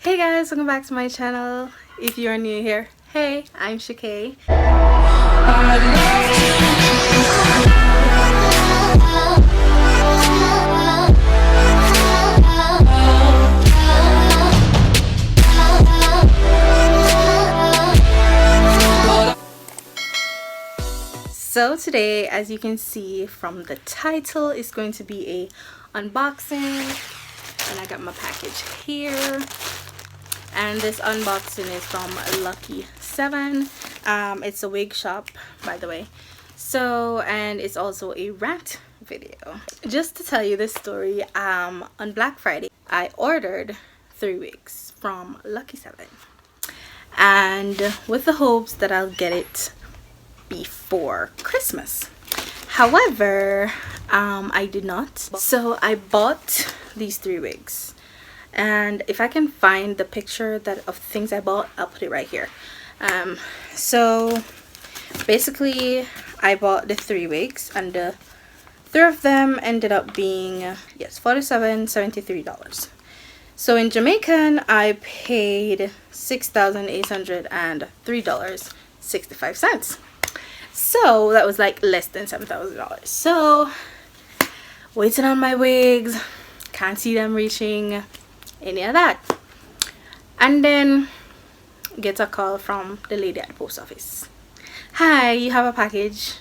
Hey guys, welcome back to my channel. If you're new here, hey, I'm Shakay. So today, as you can see from the title, is going to be a unboxing, and I got my package here. And this unboxing is from Lucky 7. It's a wig shop, by the way. So, and it's also a rant video. Just to tell you this story, on Black Friday I ordered 3 wigs from Lucky 7, and with the hopes that I'll get it before Christmas. However, I did not. So I bought these 3 wigs, and if I can find the picture of things I bought, I'll put it right here. So basically I bought the 3 wigs, and the 3 of them ended up being $47.73. So in Jamaican I paid $6,803.65. So that was like less than $7,000. So waiting on my wigs, can't see them reaching any of that, and then get a call from the lady at the post office. Hi, you have a package,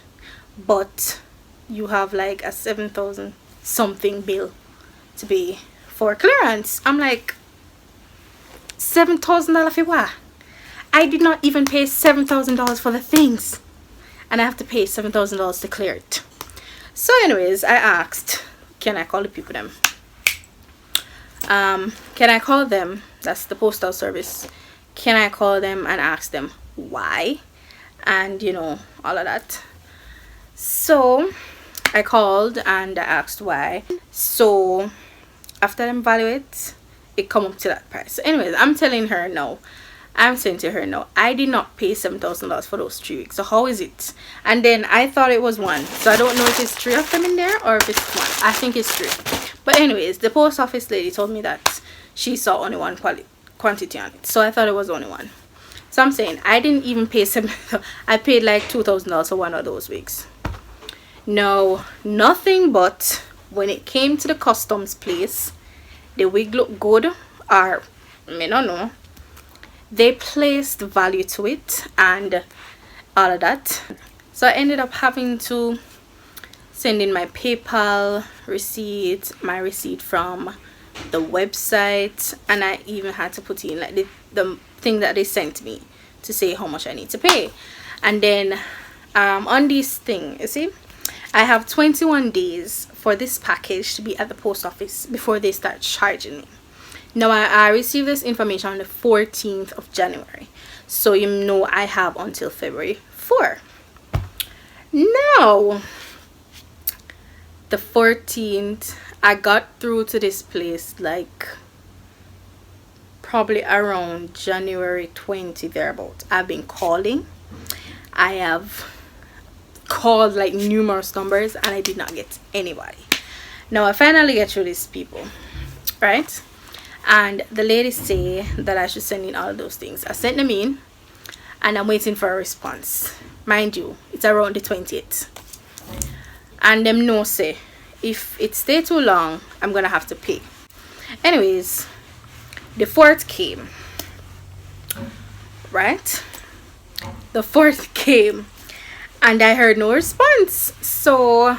but you have like a 7,000 something bill to pay for clearance. I'm like, $7,000 for what? I did not even pay $7,000 for the things, and I have to pay $7,000 to clear it. So anyways, I asked, can I call the people them? Can I call them? That's the postal service. Can I call them and ask them why, and you know, all of that. So I called and I asked why. So after them evaluate, it come up to that price. So anyways, I'm telling her no. I'm saying to her no, I did not pay $7,000 for those 3 weeks. So how is it? And then I thought it was 1, so I don't know if it's 3 of them in there or if it's 1. I think it's 3. But anyways, the post office lady told me that she saw only 1 quantity on it, so I thought it was only 1. So I'm saying I didn't even pay I paid like $2,000 for 1 of those wigs. No, nothing but when it came to the customs place, the wig looked good, or I don't know, they placed value to it and all of that. So I ended up having to send in my PayPal receipt, my receipt from the website, and I even had to put in like the thing that they sent me to say how much I need to pay. And then on this thing, you see, I have 21 days for this package to be at the post office before they start charging me. Now I received this information on the 14th of January, so you know I have until February 4. Now the 14th, I got through to this place like probably around January 20 thereabout. I've been calling. I have called like numerous numbers and I did not get anybody. Now I finally get through these people, right? And the lady say that I should send in all of those things. I sent them in and I'm waiting for a response. Mind you, it's around the 20th. And them no say, if it stay too long, I'm gonna have to pay. Anyways, the 4th came, right? The 4th came and I heard no response. So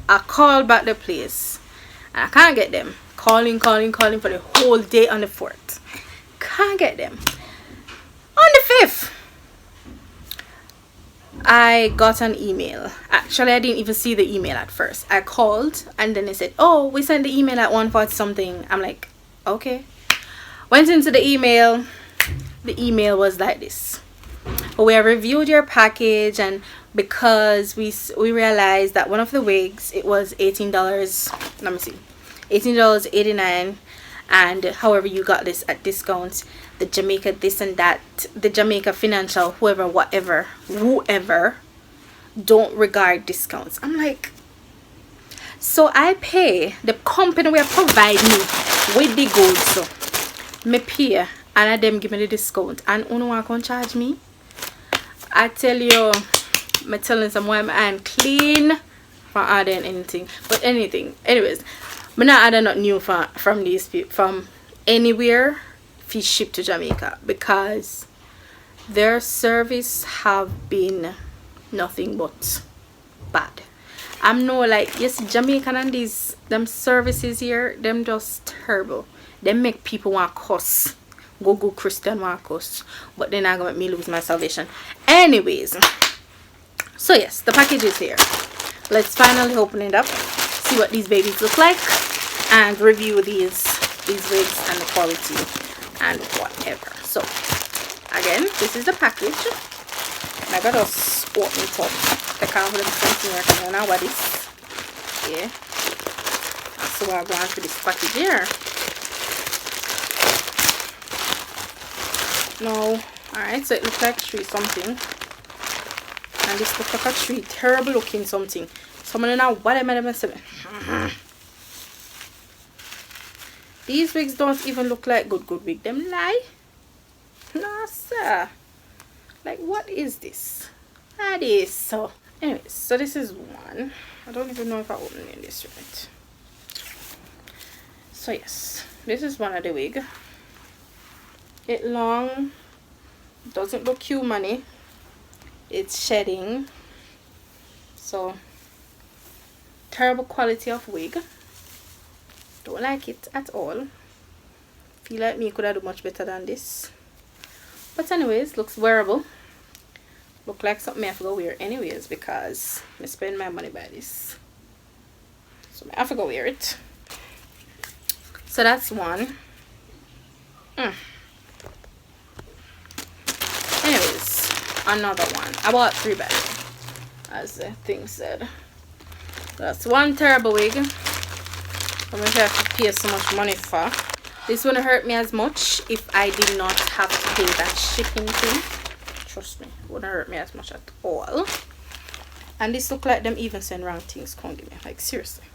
I called back the place and I can't get them. Calling for the whole day on the 4th. Can't get them. On the 5th, I got an email. Actually, I didn't even see the email at first. I called and then they said, oh, we sent the email at 1:40 something. I'm like, okay. Went into the email. The email was like this: we have reviewed your package, and because we realized that one of the wigs, it was $18. Let me see. $18.89, and however you got this at discount, the Jamaica this and that, the Jamaica financial, whoever don't regard discounts. I'm like, so I pay the company will provide me with the goods, so me pay and I them give me the discount, and uno want to charge me. I tell you, I'm telling someone my hand clean for adding anything, but anything. Anyways, I'm not adding nothing new from these people from anywhere fish shipped to Jamaica, because their service have been nothing but bad. I'm no like, yes, Jamaican and these them services here, them just terrible. They make people want cuss. Go Christian want cuss, but they're not gonna make me lose my salvation. Anyways, so yes, the package is here. Let's finally open it up, see what these babies look like, and review these wigs and the quality and whatever. So again, this is the package. I gotta just open it up. Take off the something here, because I don't know what this. Yeah. So I'm going to this package here. No. Alright, so it looks like tree something. And this looks like a tree. Terrible looking something. Someone don't know what I made them say. These wigs don't even look like good wig. Them lie. No, sir. Like, what is this? That is so. Anyways, so this is one. I don't even know if I opened this right. So yes, this is one of the wig. It long, doesn't look humany. It's shedding. So terrible quality of wig. Don't like it at all. Feel like me could have done much better than this. But anyways, looks wearable. Look like something I have to go wear anyways, because I spend my money by this. So I have to go wear it. So that's one. Anyways, another one. I bought 3 bags, as the thing said. That's one terrible wig. I'm going to have to pay so much money for. This wouldn't hurt me as much if I did not have to pay that shipping thing. Trust me, it wouldn't hurt me as much at all. And this look like them even send wrong things. Can't give me, like, seriously.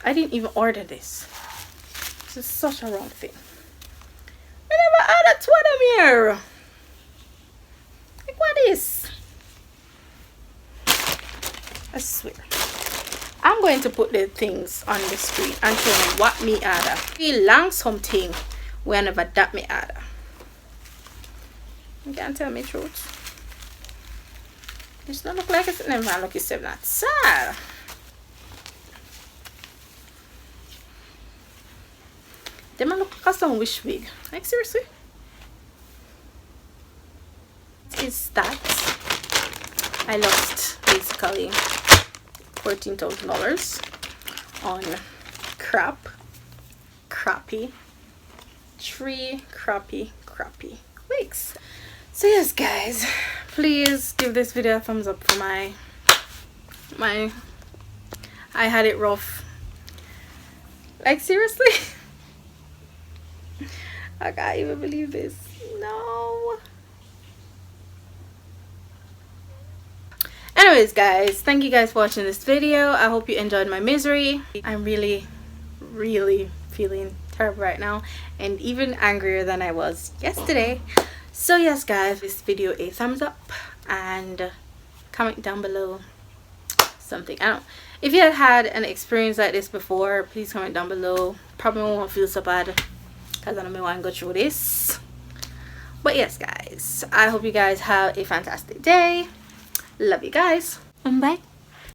I didn't even order this. This is such a wrong thing. I never ordered 2 of them here. Like, what is? I swear. I'm going to put the things on the screen and show them what me order. Feel long something whenever that me order. You can't tell me the truth. It's not look like it's never look it's not sad. They might look like some wish wig. Like, seriously? Is that I lost basically $14,000 on crappy wigs. So yes guys, please give this video a thumbs up for my I had it rough. Like, seriously. I can't even believe this. No. Anyways guys, thank you guys for watching this video. I hope you enjoyed my misery. I'm really feeling terrible right now, and even angrier than I was yesterday. So yes guys, this video a thumbs up and comment down below something. I don't, if you had an experience like this before, please comment down below. Probably won't feel so bad because I don't want to go through this. But yes guys, I hope you guys have a fantastic day. Love you guys. Bye.